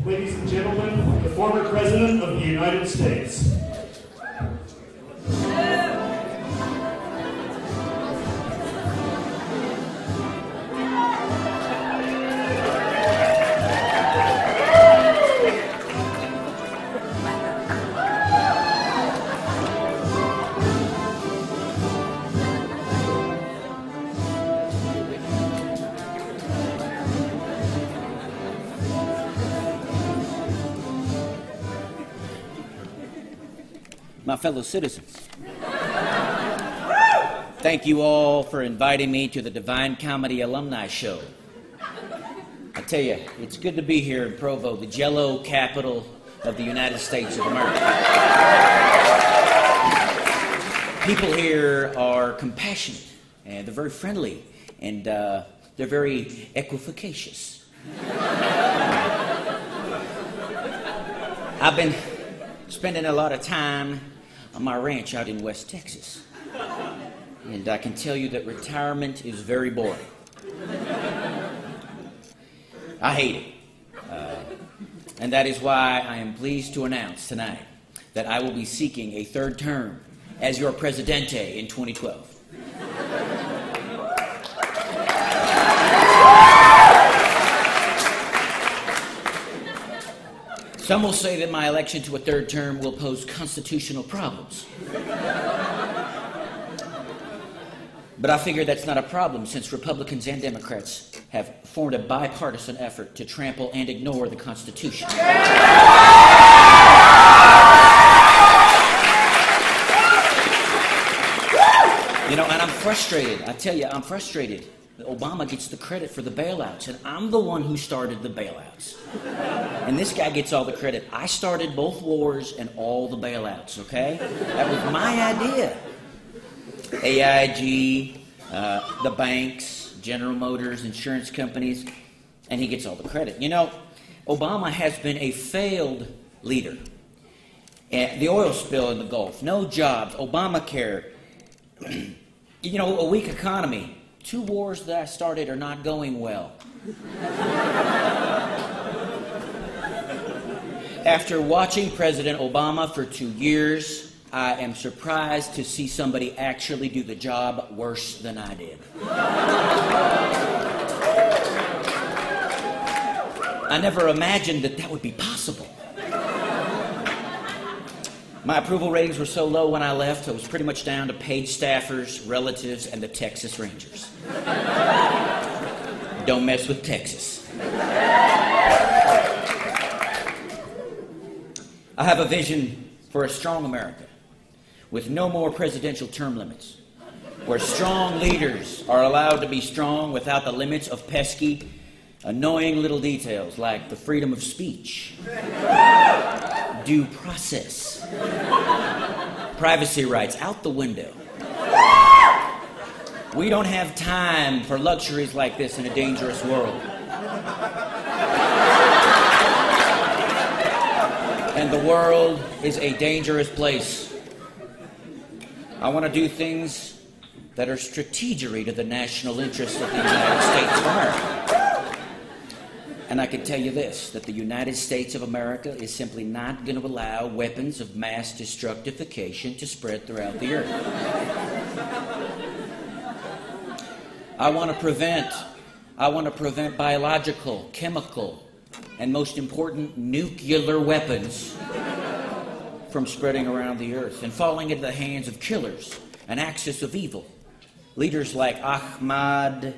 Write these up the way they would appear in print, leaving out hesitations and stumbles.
Ladies and gentlemen, the former President of the United States. My fellow citizens, thank you all for inviting me to the Divine Comedy Alumni Show. I tell you, it's good to be here in Provo, the Jell-O capital of the United States of America. People here are compassionate, and they're very friendly, and they're very equivocacious. I've been spending a lot of time on my ranch out in West Texas. And I can tell you that retirement is very boring. I hate it. And that is why I am pleased to announce tonight that I will be seeking a third term as your Presidente in 2012. Some will say that my election to a third term will pose constitutional problems. But I figure that's not a problem since Republicans and Democrats have formed a bipartisan effort to trample and ignore the Constitution. You know, and I'm frustrated. I tell you, I'm frustrated. Obama gets the credit for the bailouts, and I'm the one who started the bailouts. And this guy gets all the credit. I started both wars and all the bailouts, okay? That was my idea. AIG, the banks, General Motors, insurance companies, and he gets all the credit. You know, Obama has been a failed leader. The oil spill in the Gulf, no jobs, Obamacare, you know, a weak economy. 2 wars that I started are not going well. After watching President Obama for 2 years, I am surprised to see somebody actually do the job worse than I did. I never imagined that that would be possible. My approval ratings were so low when I left, I was pretty much down to paid staffers, relatives, and the Texas Rangers. Don't mess with Texas. I have a vision for a strong America with no more presidential term limits, where strong leaders are allowed to be strong without the limits of pesky, annoying little details like the freedom of speech, due process, privacy rights out the window. We don't have time for luxuries like this in a dangerous world. And the world is a dangerous place. I want to do things that are strategery to the national interests of the United States of America. And I can tell you this, that the United States of America is simply not going to allow weapons of mass destructification to spread throughout the earth. I want to prevent biological, chemical, and most important, nuclear weapons from spreading around the earth and falling into the hands of killers, an axis of evil. Leaders like Ahmadinejad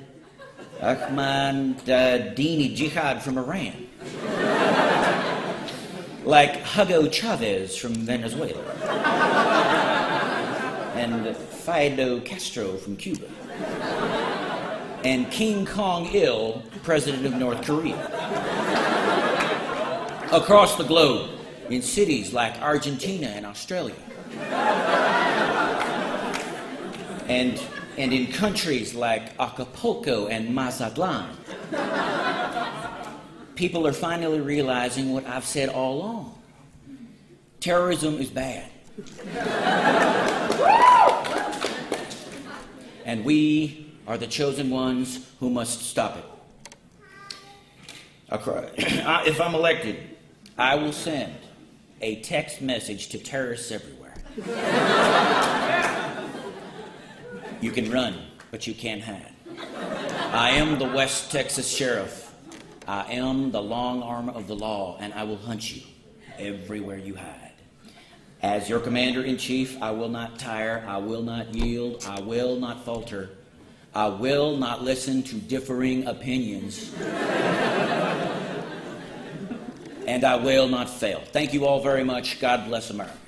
from Iran, like Hugo Chavez from Venezuela, and Fidel Castro from Cuba, and King Kong-il, president of North Korea. Across the globe, in cities like Argentina and Australia, and in countries like Acapulco and Mazatlan, people are finally realizing what I've said all along. Terrorism is bad. And we are the chosen ones who must stop it. If I'm elected, I will send a text message to terrorists everywhere. You can run, but you can't hide. I am the West Texas Sheriff. I am the long arm of the law, and I will hunt you everywhere you hide. As your commander-in-chief, I will not tire, I will not yield, I will not falter. I will not listen to differing opinions. And I will not fail. Thank you all very much. God bless America.